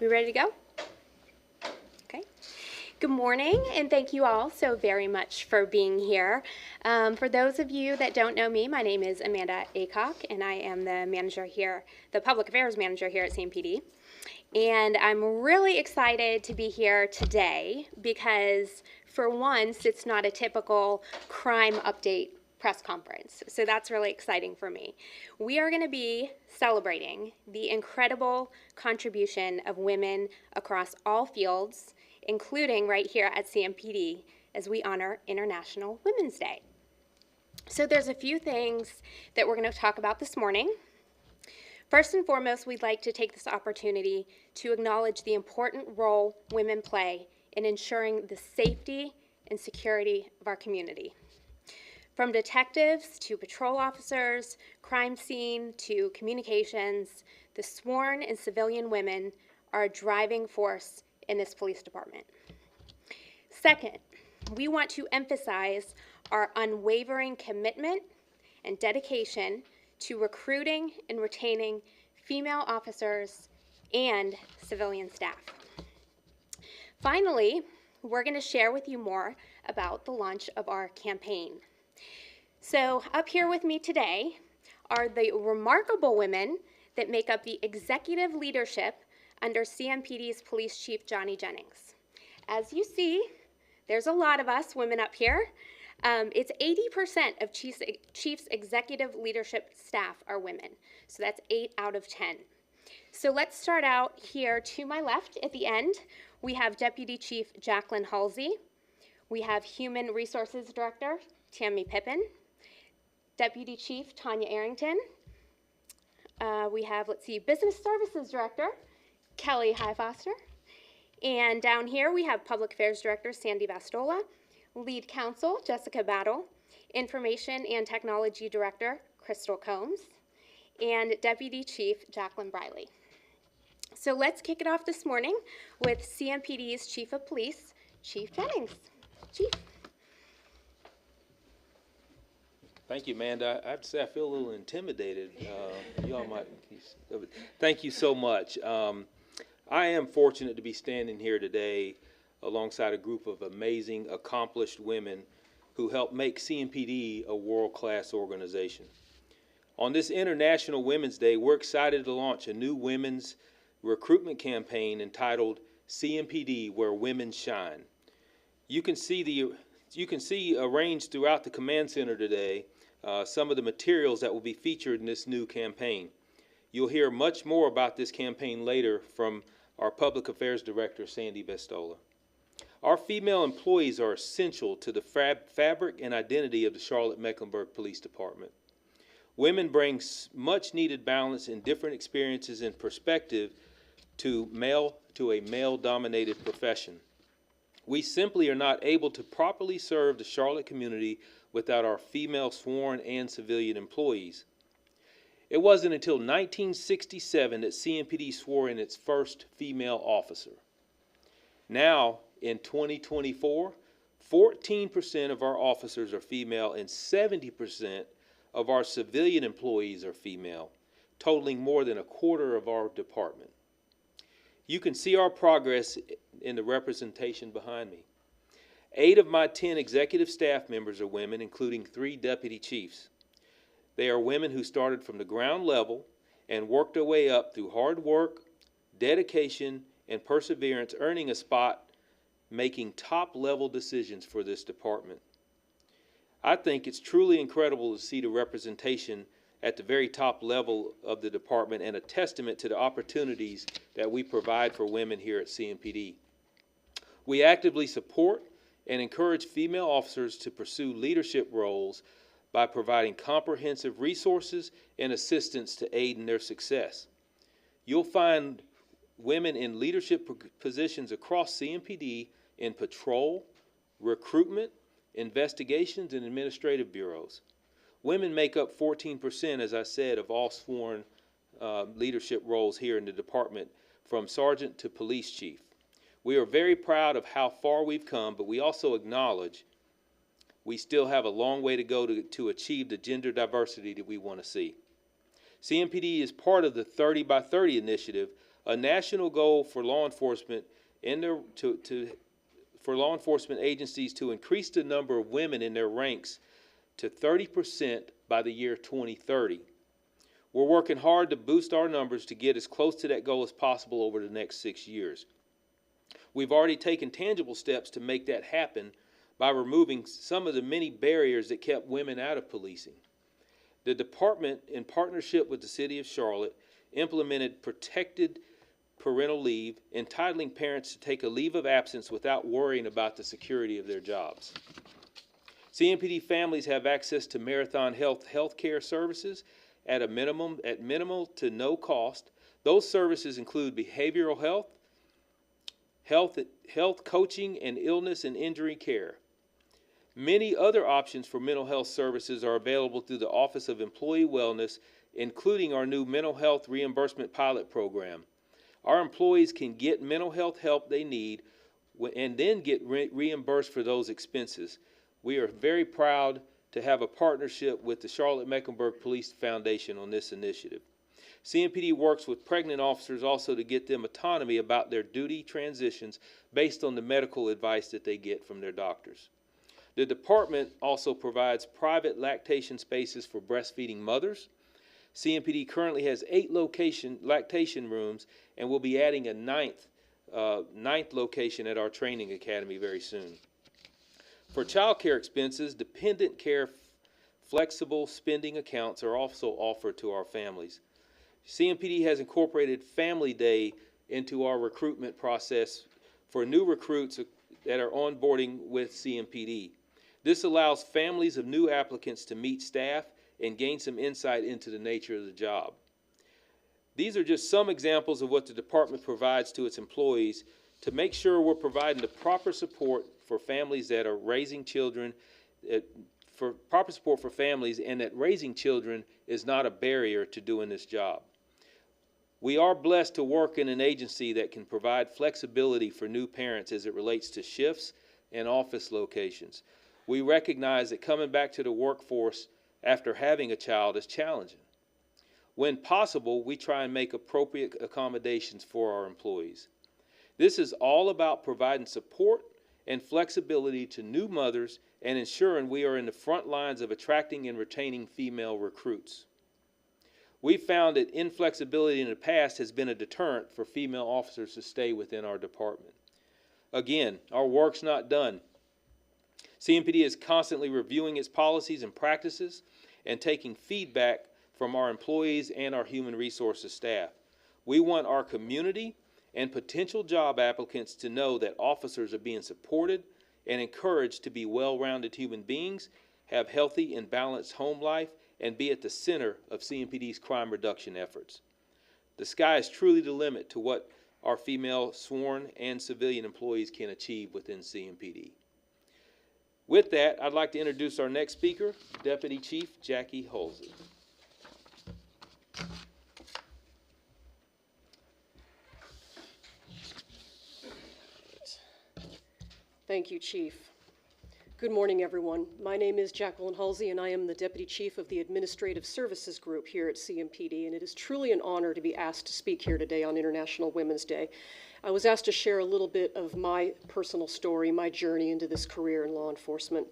ready to go? Okay. Good morning, and thank you all so very much for being here. For those of you that don't know me, my name is Amanda Aycock, and I am the manager here, the public affairs manager here at CMPD. And I'm really excited to be here today because, for once, it's not a typical crime update press conference. So that's really exciting for me. We are going to be celebrating the incredible contribution of women across all fields, including right here at CMPD, as we honor International Women's Day. So there's a few things that we're going to talk about this morning. First and foremost, we'd like to take this opportunity to acknowledge the important role women play in ensuring the safety and security of our community. From detectives to patrol officers, crime scene to communications, the sworn and civilian women are a driving force in this police department. Second, we want to emphasize our unwavering commitment and dedication to recruiting and retaining female officers and civilian staff. Finally, we're going to share with you more about the launch of our campaign. So up here with me today are the remarkable women that make up the executive leadership under CMPD's Police Chief Johnny Jennings. As you see, there's a lot of us women up here. It's 80% of Chief's executive leadership staff are women. So that's 8 out of 10. So let's start out here to my left at the end. We have Deputy Chief Jacqueline Halsey. We have Human Resources Director Tammy Pippin. Deputy Chief Tanya Arrington. We have, Business Services Director Kelly Highfoster. And down here we have Public Affairs Director Sandy Vastola. Lead Counsel Jessica Battle. Information and Technology Director Crystal Combs. And Deputy Chief Jacqueline Briley. So let's kick it off this morning with CMPD's Chief of Police, Chief Jennings. Chief. Thank you, Amanda. I have to say I feel a little intimidated. You all might. Thank you so much. I am fortunate to be standing here today alongside a group of amazing, accomplished women who help make CMPD a world-class organization. On this International Women's Day, we're excited to launch a new women's recruitment campaign entitled CMPD, Where Women Shine. You can see arranged throughout the command center today some of the materials that will be featured in this new campaign. You'll hear much more about this campaign later from our Public Affairs Director, Sandy Vastola. Our female employees are essential to the fabric and identity of the Charlotte-Mecklenburg Police Department. Women bring much needed balance and different experiences and perspective to a male-dominated profession. We simply are not able to properly serve the Charlotte community without our female sworn and civilian employees. It wasn't until 1967 that CMPD swore in its first female officer. Now, in 2024, 14% of our officers are female and 70% of our civilian employees are female, totaling more than a quarter of our department. You can see our progress in the representation behind me. 8 of my 10 executive staff members are women, including 3 deputy chiefs. They are women who started from the ground level and worked their way up through hard work, dedication, and perseverance, earning a spot, making top-level decisions for this department. I think it's truly incredible to see the representation at the very top level of the department and a testament to the opportunities that we provide for women here at CMPD. We actively support and encourage female officers to pursue leadership roles by providing comprehensive resources and assistance to aid in their success. You'll find women in leadership positions across CMPD in patrol, recruitment, investigations, and administrative bureaus. Women make up 14%, as I said, of all sworn leadership roles here in the department, from sergeant to police chief. We are very proud of how far we've come, but we also acknowledge we still have a long way to go to achieve the gender diversity that we want to see. CMPD is part of the 30 by 30 initiative, a national goal for law enforcement for law enforcement agencies to increase the number of women in their ranks to 30% by the year 2030. We're working hard to boost our numbers to get as close to that goal as possible over the next 6 years. We've already taken tangible steps to make that happen by removing some of the many barriers that kept women out of policing. The department, in partnership with the City of Charlotte, implemented protected parental leave, entitling parents to take a leave of absence without worrying about the security of their jobs. CMPD families have access to Marathon health care services at minimal to no cost. Those services include behavioral health coaching, and illness and injury care. Many other options for mental health services are available through the Office of Employee Wellness, including our new mental health reimbursement pilot program. Our employees can get mental health help they need and then get reimbursed for those expenses. We are very proud to have a partnership with the Charlotte-Mecklenburg Police Foundation on this initiative. CMPD works with pregnant officers also to get them autonomy about their duty transitions based on the medical advice that they get from their doctors. The department also provides private lactation spaces for breastfeeding mothers. CMPD currently has 8 lactation rooms and will be adding a ninth location at our training academy very soon. For child care expenses, dependent care flexible spending accounts are also offered to our families. CMPD has incorporated Family Day into our recruitment process for new recruits that are onboarding with CMPD. This allows families of new applicants to meet staff and gain some insight into the nature of the job. These are just some examples of what the department provides to its employees to make sure we're providing the proper support for families that are raising children, proper support for families, and that raising children is not a barrier to doing this job. We are blessed to work in an agency that can provide flexibility for new parents as it relates to shifts and office locations. We recognize that coming back to the workforce after having a child is challenging. When possible, we try and make appropriate accommodations for our employees. This is all about providing support and flexibility to new mothers and ensuring we are in the front lines of attracting and retaining female recruits. We've found that inflexibility in the past has been a deterrent for female officers to stay within our department. Again, our work's not done. CMPD is constantly reviewing its policies and practices and taking feedback from our employees and our human resources staff. We want our community and potential job applicants to know that officers are being supported and encouraged to be well-rounded human beings, have healthy and balanced home life, and be at the center of CMPD's crime reduction efforts. The sky is truly the limit to what our female sworn and civilian employees can achieve within CMPD. With that, I'd like to introduce our next speaker, Deputy Chief Jackie Halsey. Thank you, Chief. Good morning, everyone. My name is Jacqueline Halsey, and I am the Deputy Chief of the Administrative Services Group here at CMPD, and it is truly an honor to be asked to speak here today on International Women's Day. I was asked to share a little bit of my personal story, my journey into this career in law enforcement.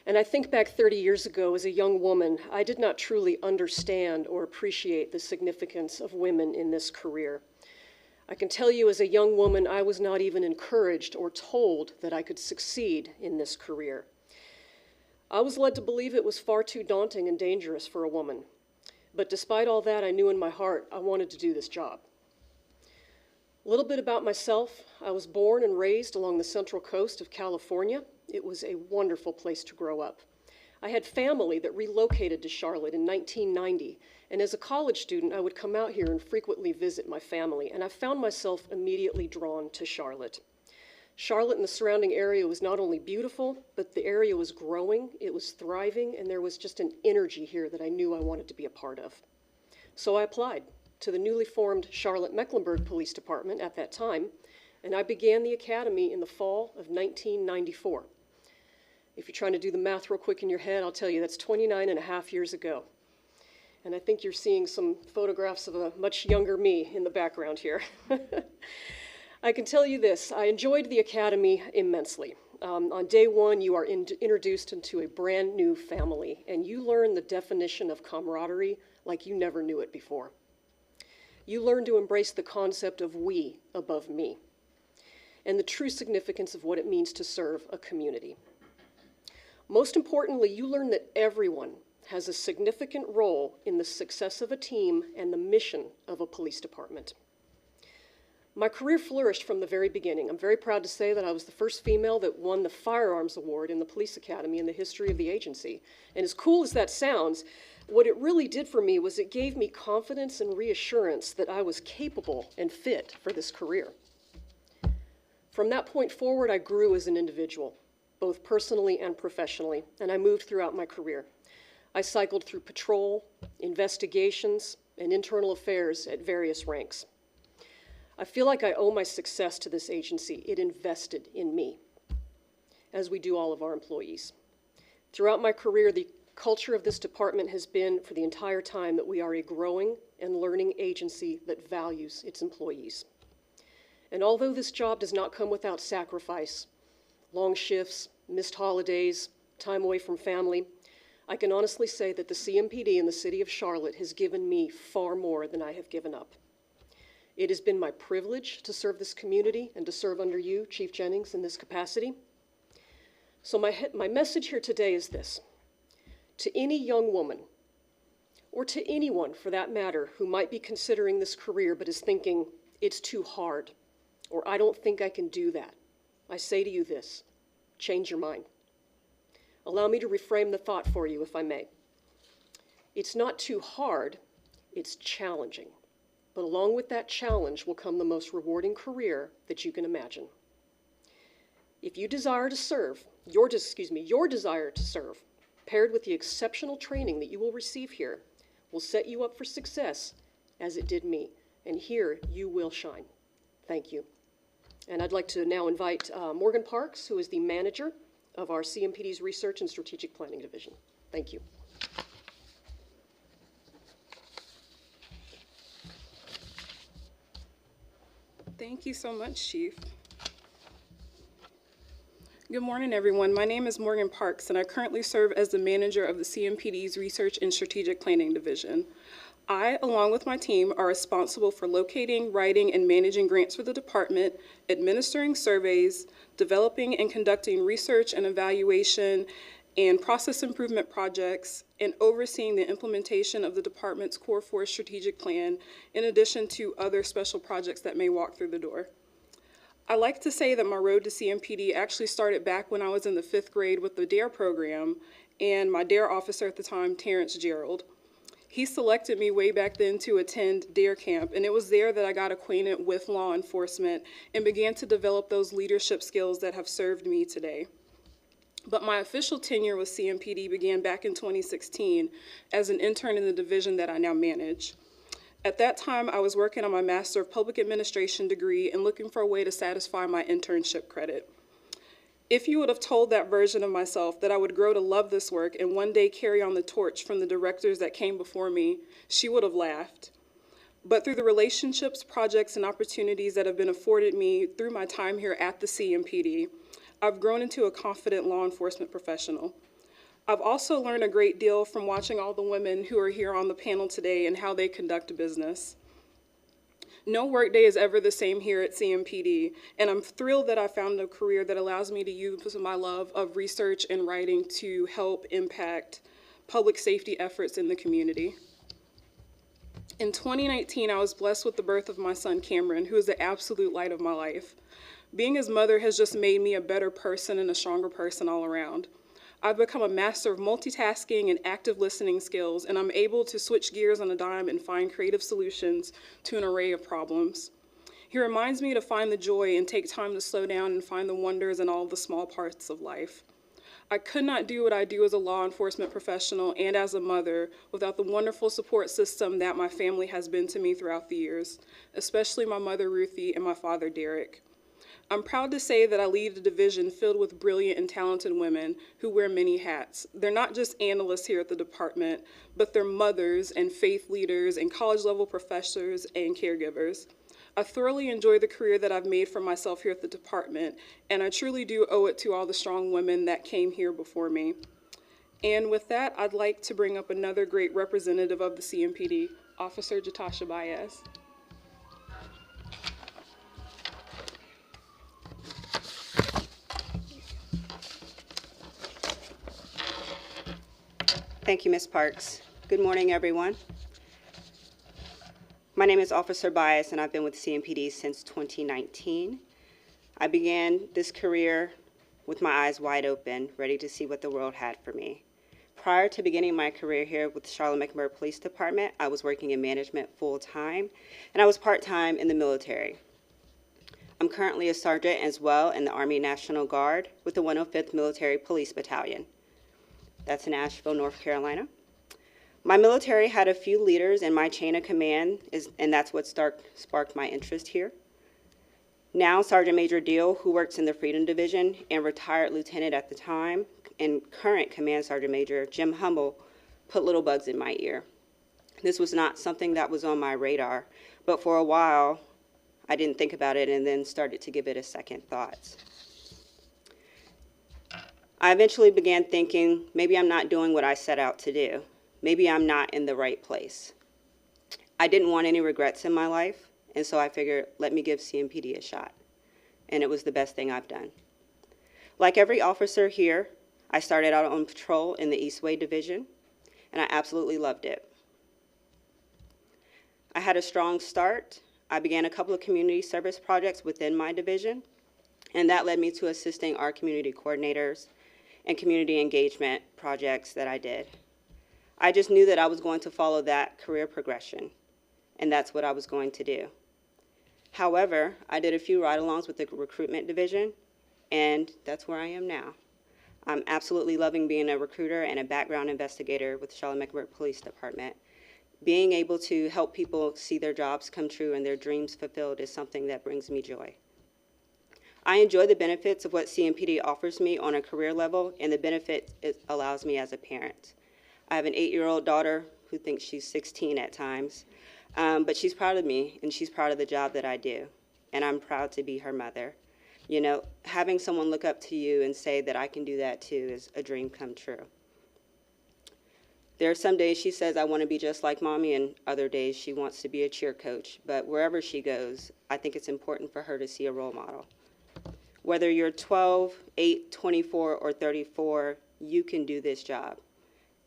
And I think back 30 years ago, as a young woman, I did not truly understand or appreciate the significance of women in this career. I can tell you as a young woman, I was not even encouraged or told that I could succeed in this career. I was led to believe it was far too daunting and dangerous for a woman. But despite all that, I knew in my heart I wanted to do this job. A little bit about myself. I was born and raised along the central coast of California. It was a wonderful place to grow up. I had family that relocated to Charlotte in 1990, and as a college student, I would come out here and frequently visit my family, and I found myself immediately drawn to Charlotte. Charlotte and the surrounding area was not only beautiful, but the area was growing, it was thriving, and there was just an energy here that I knew I wanted to be a part of. So I applied to the newly formed Charlotte-Mecklenburg Police Department at that time, and I began the academy in the fall of 1994. If you're trying to do the math real quick in your head, I'll tell you that's 29 and a half years ago. And I think you're seeing some photographs of a much younger me in the background here. I can tell you this, I enjoyed the Academy immensely. On day one, you are introduced into a brand new family, and you learn the definition of camaraderie like you never knew it before. You learn to embrace the concept of we above me, and the true significance of what it means to serve a community. Most importantly, you learn that everyone has a significant role in the success of a team and the mission of a police department. My career flourished from the very beginning. I'm very proud to say that I was the first female that won the Firearms Award in the Police Academy in the history of the agency. And as cool as that sounds, what it really did for me was it gave me confidence and reassurance that I was capable and fit for this career. From that point forward, I grew as an individual, both personally and professionally, and I moved throughout my career. I cycled through patrol, investigations, and internal affairs at various ranks. I feel like I owe my success to this agency. It invested in me, as we do all of our employees. Throughout my career, the culture of this department has been, for the entire time, that we are a growing and learning agency that values its employees. And although this job does not come without sacrifice, long shifts, missed holidays, time away from family, I can honestly say that the CMPD in the city of Charlotte has given me far more than I have given up. It has been my privilege to serve this community and to serve under you, Chief Jennings, in this capacity. So my message here today is this. To any young woman, or to anyone for that matter, who might be considering this career but is thinking, it's too hard, or I don't think I can do that, I say to you this, change your mind. Allow me to reframe the thought for you, if I may. It's not too hard, it's challenging. But along with that challenge will come the most rewarding career that you can imagine. If you desire to serve, your desire to serve, paired with the exceptional training that you will receive here, will set you up for success as it did me. And here you will shine. Thank you. And I'd like to now invite Morgan Parks, who is the manager of our CMPD's Research and Strategic Planning Division. Thank you. Thank you so much, Chief. Good morning, everyone. My name is Morgan Parks, and I currently serve as the manager of the CMPD's Research and Strategic Planning Division. I, along with my team, are responsible for locating, writing, and managing grants for the department, administering surveys, developing and conducting research and evaluation and process improvement projects, and overseeing the implementation of the department's Core 4 strategic plan, in addition to other special projects that may walk through the door. I like to say that my road to CMPD actually started back when I was in the 5th grade with the DARE program, and my DARE officer at the time, Terrence Gerald. He selected me way back then to attend DARE camp, and it was there that I got acquainted with law enforcement and began to develop those leadership skills that have served me today. But my official tenure with CMPD began back in 2016 as an intern in the division that I now manage. At that time, I was working on my Master of Public Administration degree and looking for a way to satisfy my internship credit. If you would have told that version of myself that I would grow to love this work and one day carry on the torch from the directors that came before me, she would have laughed. But through the relationships, projects, and opportunities that have been afforded me through my time here at the CMPD, I've grown into a confident law enforcement professional. I've also learned a great deal from watching all the women who are here on the panel today and how they conduct business. No workday is ever the same here at CMPD, and I'm thrilled that I found a career that allows me to use my love of research and writing to help impact public safety efforts in the community. In 2019, I was blessed with the birth of my son, Cameron, who is the absolute light of my life. Being his mother has just made me a better person and a stronger person all around. I've become a master of multitasking and active listening skills, and I'm able to switch gears on a dime and find creative solutions to an array of problems. He reminds me to find the joy and take time to slow down and find the wonders in all the small parts of life. I could not do what I do as a law enforcement professional and as a mother without the wonderful support system that my family has been to me throughout the years, especially my mother, Ruthie, and my father, Derek. I'm proud to say that I lead a division filled with brilliant and talented women who wear many hats. They're not just analysts here at the department, but they're mothers and faith leaders and college-level professors and caregivers. I thoroughly enjoy the career that I've made for myself here at the department, and I truly do owe it to all the strong women that came here before me. And with that, I'd like to bring up another great representative of the CMPD, Officer Jasha Bayz. Thank you, Ms. Parks. Good morning, everyone. My name is Officer Bayz, and I've been with CMPD since 2019. I began this career with my eyes wide open, ready to see what the world had for me. Prior to beginning my career here with the Charlotte-Mecklenburg Police Department, I was working in management full-time, and I was part-time in the military. I'm currently a sergeant as well in the Army National Guard with the 105th Military Police Battalion. That's in Asheville, North Carolina. My military had a few leaders in my chain of command, and that's what sparked my interest here. Now, Sergeant Major Deal, who works in the Freedom Division, and retired lieutenant at the time, and current Command Sergeant Major Jim Humble, put little bugs in my ear. This was not something that was on my radar, but for a while, I didn't think about it and then started to give it a second thought. I eventually began thinking, maybe I'm not doing what I set out to do. Maybe I'm not in the right place. I didn't want any regrets in my life, and so I figured, let me give CMPD a shot. And it was the best thing I've done. Like every officer here, I started out on patrol in the Eastway Division, and I absolutely loved it. I had a strong start. I began a couple of community service projects within my division, and that led me to assisting our community coordinators and community engagement projects that I did. I just knew that I was going to follow that career progression, and that's what I was going to do. However, I did a few ride-alongs with the recruitment division, and that's where I am now. I'm absolutely loving being a recruiter and a background investigator with the Charlotte-Mecklenburg Police Department. Being able to help people see their jobs come true and their dreams fulfilled is something that brings me joy. I enjoy the benefits of what CMPD offers me on a career level and the benefit it allows me as a parent. I have an 8-year-old daughter who thinks she's 16 at times, but she's proud of me and she's proud of the job that I do, and I'm proud to be her mother. You know, having someone look up to you and say that I can do that too is a dream come true. There are some days she says, I want to be just like mommy, and other days she wants to be a cheer coach, but wherever she goes, I think it's important for her to see a role model. Whether you're 12, 8, 24, or 34, you can do this job.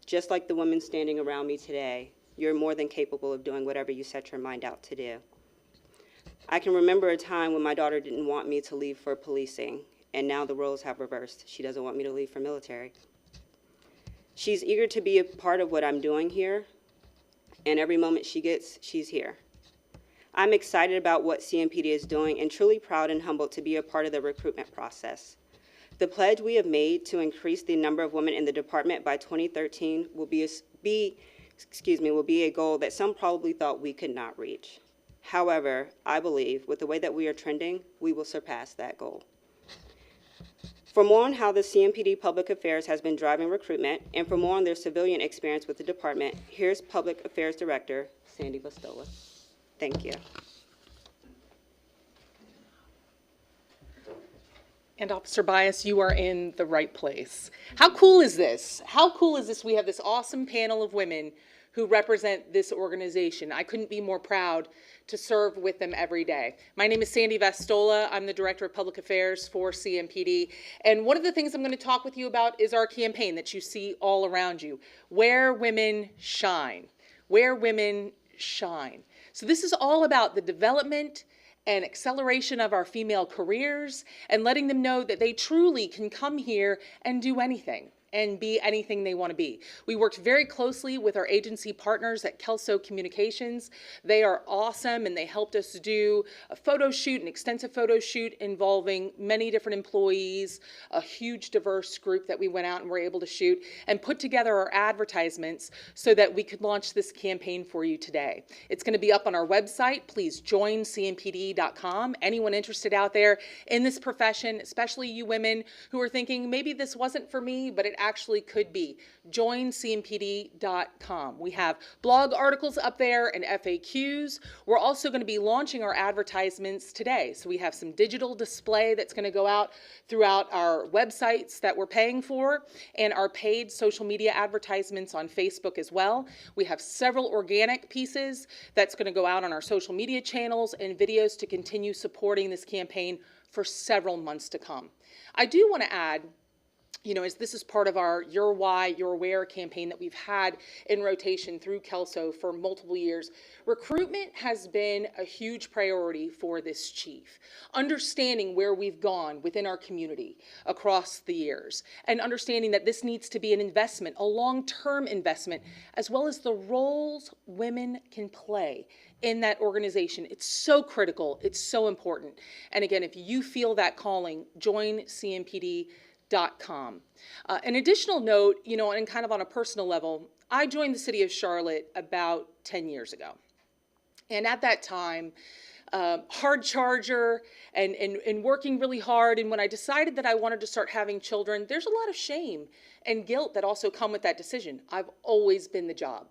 Just like the women standing around me today, you're more than capable of doing whatever you set your mind out to do. I can remember a time when my daughter didn't want me to leave for policing, and now the roles have reversed. She doesn't want me to leave for military. She's eager to be a part of what I'm doing here, and every moment she gets, she's here. I'm excited about what CMPD is doing and truly proud and humbled to be a part of the recruitment process. The pledge we have made to increase the number of women in the department by 2013 will be a goal that some probably thought we could not reach. However, I believe with the way that we are trending, we will surpass that goal. For more on how the CMPD Public Affairs has been driving recruitment and for more on their civilian experience with the department, here's Public Affairs Director Sandy Vastola. Thank you. And Officer Bayz, you are in the right place. How cool is this? How cool is this? We have this awesome panel of women who represent this organization. I couldn't be more proud to serve with them every day. My name is Sandy Vastola. I'm the Director of Public Affairs for CMPD. And one of the things I'm going to talk with you about is our campaign that you see all around you, Where Women Shine. Where Women Shine. So this is all about the development and acceleration of our female careers and letting them know that they truly can come here and do anything. and be anything they want to be. We worked very closely with our agency partners at Kelso Communications. They are awesome, and they helped us do a photo shoot, an extensive photo shoot involving many different employees, a huge diverse group that we went out and were able to shoot, and put together our advertisements so that we could launch this campaign for you today. It's going to be up on our website. Please join cmpd.com. Anyone interested out there in this profession, especially you women who are thinking, maybe this wasn't for me, but it actually could be. Join cmpd.com. We have blog articles up there and FAQs. We're also going to be launching our advertisements today. So we have some digital display that's going to go out throughout our websites that we're paying for, and our paid social media advertisements on Facebook as well. We have several organic pieces that's going to go out on our social media channels and videos to continue supporting this campaign for several months to come. I do want to add, as this is part of our Your Why, Your Where campaign that we've had in rotation through Kelso for multiple years, recruitment has been a huge priority for this chief. Understanding where we've gone within our community across the years, and understanding that this needs to be an investment, a long-term investment, as well as the roles women can play in that organization. It's so critical. It's so important. And again, if you feel that calling, join CMPD.com. An additional note, and kind of on a personal level, I joined the city of Charlotte about 10 years ago. And at that time, hard charger and working really hard. And when I decided that I wanted to start having children, there's a lot of shame and guilt that also come with that decision. I've always been the job.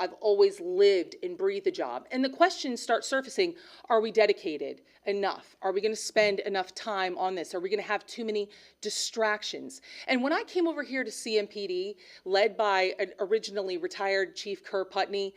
I've always lived and breathed the job. And the questions start surfacing. Are we dedicated enough? Are we going to spend enough time on this? Are we going to have too many distractions? And when I came over here to CMPD, led by an originally retired Chief Kerr Putney,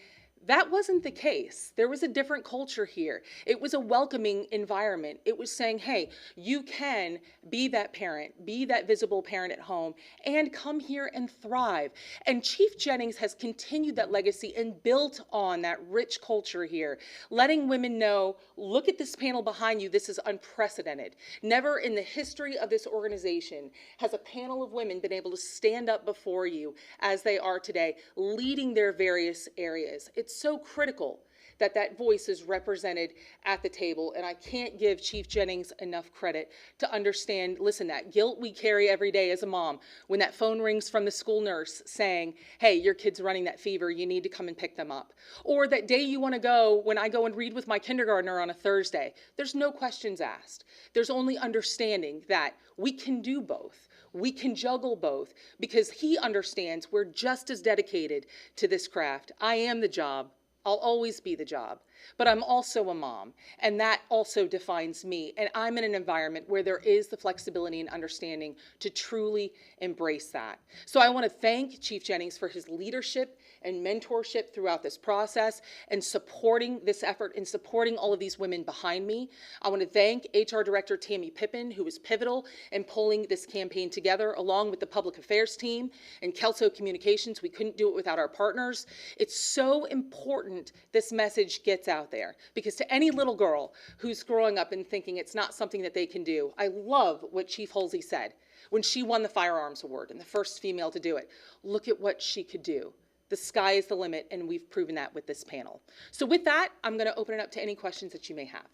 that wasn't the case. There was a different culture here. It was a welcoming environment. It was saying, hey, you can be that parent, be that visible parent at home, and come here and thrive. And Chief Jennings has continued that legacy and built on that rich culture here, letting women know, look at this panel behind you. This is unprecedented. Never in the history of this organization has a panel of women been able to stand up before you as they are today, leading their various areas. It's so critical that that voice is represented at the table, and I can't give Chief Jennings enough credit to understand, listen, that guilt we carry every day as a mom, when that phone rings from the school nurse saying, hey, your kid's running that fever, you need to come and pick them up. Or that day you want to go, when I go and read with my kindergartner on a Thursday, there's no questions asked. There's only understanding that we can do both. We can juggle both, because he understands we're just as dedicated to this craft. I am the job. I'll always be the job, but I'm also a mom, and that also defines me. And I'm in an environment where there is the flexibility and understanding to truly embrace that. So I want to thank Chief Jennings for his leadership and mentorship throughout this process, and supporting this effort and supporting all of these women behind me. I want to thank HR Director Tammy Pippin, who was pivotal in pulling this campaign together, along with the public affairs team and Kelso Communications. We couldn't do it without our partners. It's so important this message gets out there, because to any little girl who's growing up and thinking it's not something that they can do, I love what Chief Hulsey said when she won the Firearms Award and the first female to do it. Look at what she could do. The sky is the limit, and we've proven that with this panel. So with that, I'm going to open it up to any questions that you may have.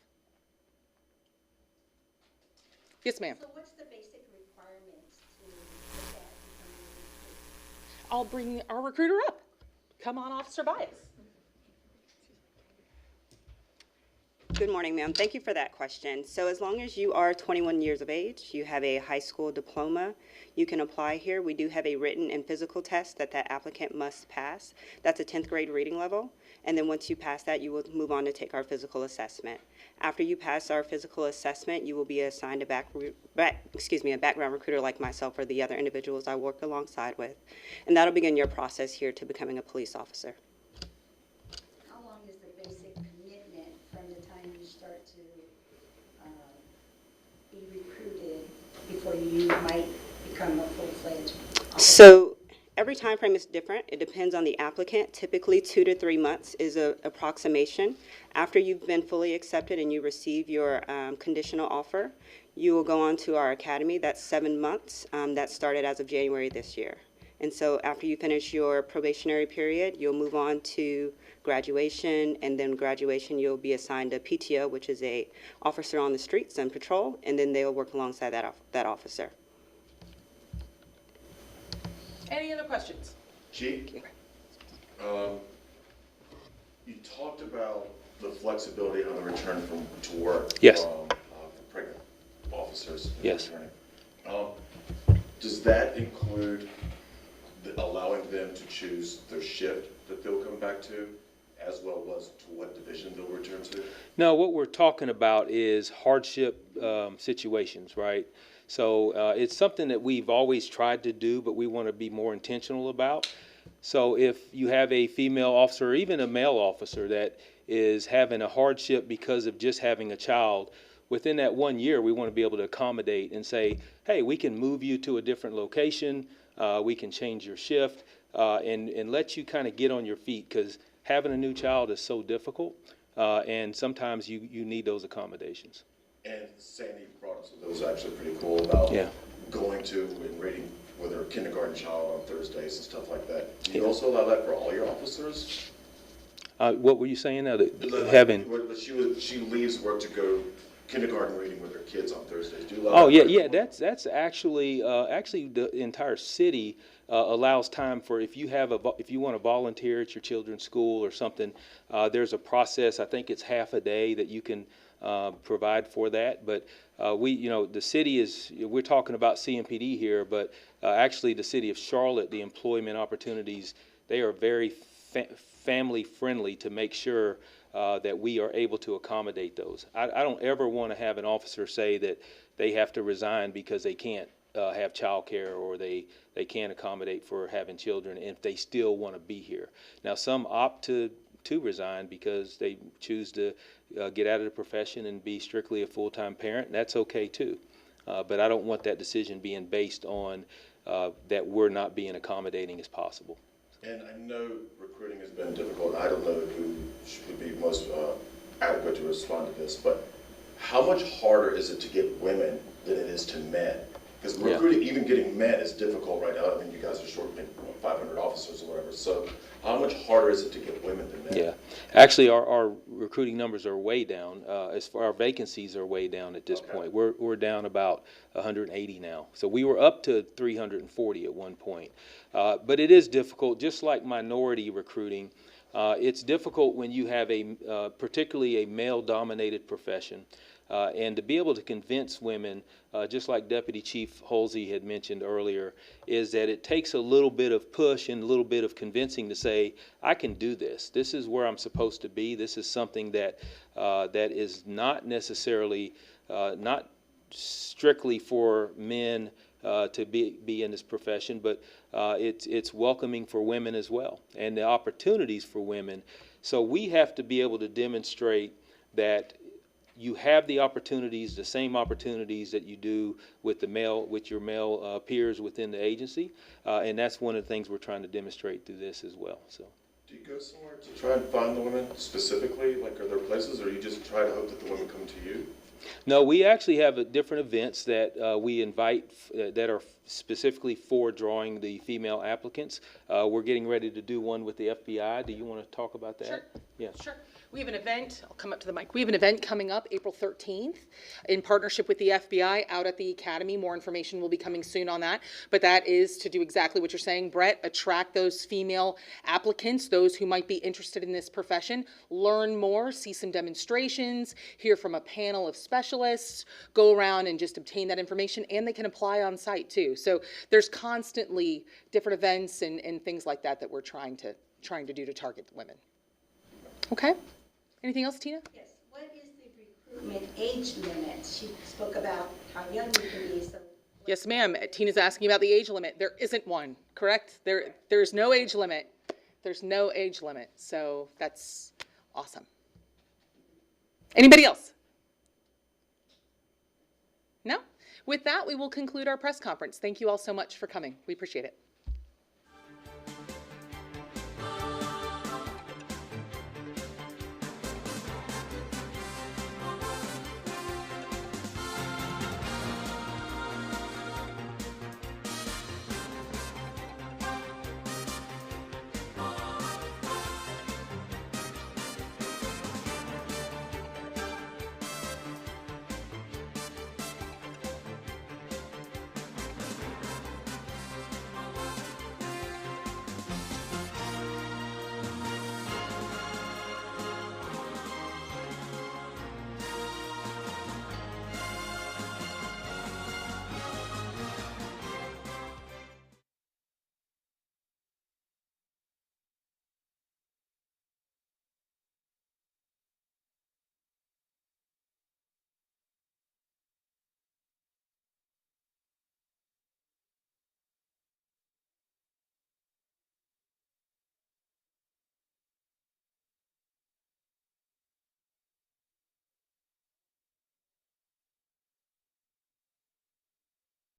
Yes, ma'am. So what's the basic requirements to look at becoming a recruiter? I'll bring our recruiter up. Come on, Officer Bayz. Good morning, ma'am. Thank you for that question. So as long as you are 21 years of age, you have a high school diploma, you can apply here. We do have a written and physical test that applicant must pass. That's a 10th grade reading level. And then once you pass that, you will move on to take our physical assessment. After you pass our physical assessment, you will be assigned a background recruiter like myself or the other individuals I work alongside with. And that'll begin your process here to becoming a police officer. How long is the basic commitment from the time you start to be recruited before you might become a full-fledged officer? So every time frame is different. It depends on the applicant. Typically 2 to 3 months is an approximation. After you've been fully accepted and you receive your conditional offer, you will go on to our academy. That's 7 months. That started as of January this year. And so after you finish your probationary period, you'll move on to graduation, and then graduation you'll be assigned a PTO, which is a officer on the streets and patrol, and then they'll work alongside that officer. Any other questions? Chief, you talked about the flexibility on the return to work. Yes. For pregnant officers. Yes. Returning. Does that include allowing them to choose their shift that they'll come back to, as well as to what division they'll return to? No, what we're talking about is hardship situations, right? So it's something that we've always tried to do, but we want to be more intentional about. So if you have a female officer or even a male officer that is having a hardship because of just having a child, within that 1 year, we want to be able to accommodate and say, hey, we can move you to a different location, we can change your shift, and let you kind of get on your feet, because having a new child is so difficult, and sometimes you need those accommodations. And Sandy brought up some that was actually pretty cool about Yeah. going to and reading with her kindergarten child on Thursdays and stuff like that. Do you also allow that for all your officers? What were you saying now? Like, Having. but she leaves work to go kindergarten reading with her kids on Thursdays. Do you allow Oh that yeah, for yeah. everyone? That's actually the entire city allows time for if you want to volunteer at your children's school or something. There's a process. I think it's half a day that you can provide for that. But the city is. We're talking about CMPD here, but actually the city of Charlotte, the employment opportunities, they are very family friendly to make sure that we are able to accommodate those. I don't ever want to have an officer say that they have to resign because they can't have childcare or they can't accommodate for having children if they still want to be here. Now, some opt to resign because they choose to get out of the profession and be strictly a full-time parent, and that's okay too. But I don't want that decision being based on that we're not being accommodating as possible. And I know recruiting has been difficult. I don't know who would be most adequate to respond to this, but how much harder is it to get women than it is to men? Because recruiting, even getting men, is difficult right now. I mean, you guys are short 500 officers or whatever. So how much harder is it to get women than men? Yeah, actually, our recruiting numbers are way down. As far our vacancies are way down at this point. We're down about 180 now. So we were up to 340 at one point. But it is difficult, just like minority recruiting. It's difficult when you have particularly a male-dominated profession. And to be able to convince women, just like Deputy Chief Halsey had mentioned earlier, is that it takes a little bit of push and a little bit of convincing to say, I can do this. This is where I'm supposed to be. This is something that that is not necessarily, not strictly for men to be in this profession, but it's welcoming for women as well, and the opportunities for women. So we have to be able to demonstrate that you have the opportunities, the same opportunities that you do with your male peers within the agency, and that's one of the things we're trying to demonstrate through this as well. So, do you go somewhere to try and find the women specifically? Like, are there places, or you just try to hope that the women come to you? No, we actually have different events that we invite that are specifically for drawing the female applicants. We're getting ready to do one with the FBI. Do you want to talk about that? Sure. Yeah. Sure. We have an event, I'll come up to the mic. We have an event coming up April 13th in partnership with the FBI out at the Academy. More information will be coming soon on that. But that is to do exactly what you're saying, Brett, attract those female applicants, those who might be interested in this profession, learn more, see some demonstrations, hear from a panel of specialists, go around and just obtain that information, and they can apply on site too. So there's constantly different events and things like that that we're trying to do to target the women. Okay. Anything else, Tina? Yes, what is the recruitment age limit? She spoke about how young you can be, so. Yes, ma'am. Tina's asking about the age limit. There isn't one, correct? There's no age limit. There's no age limit. So that's awesome. Anybody else? No? With that, we will conclude our press conference. Thank you all so much for coming. We appreciate it.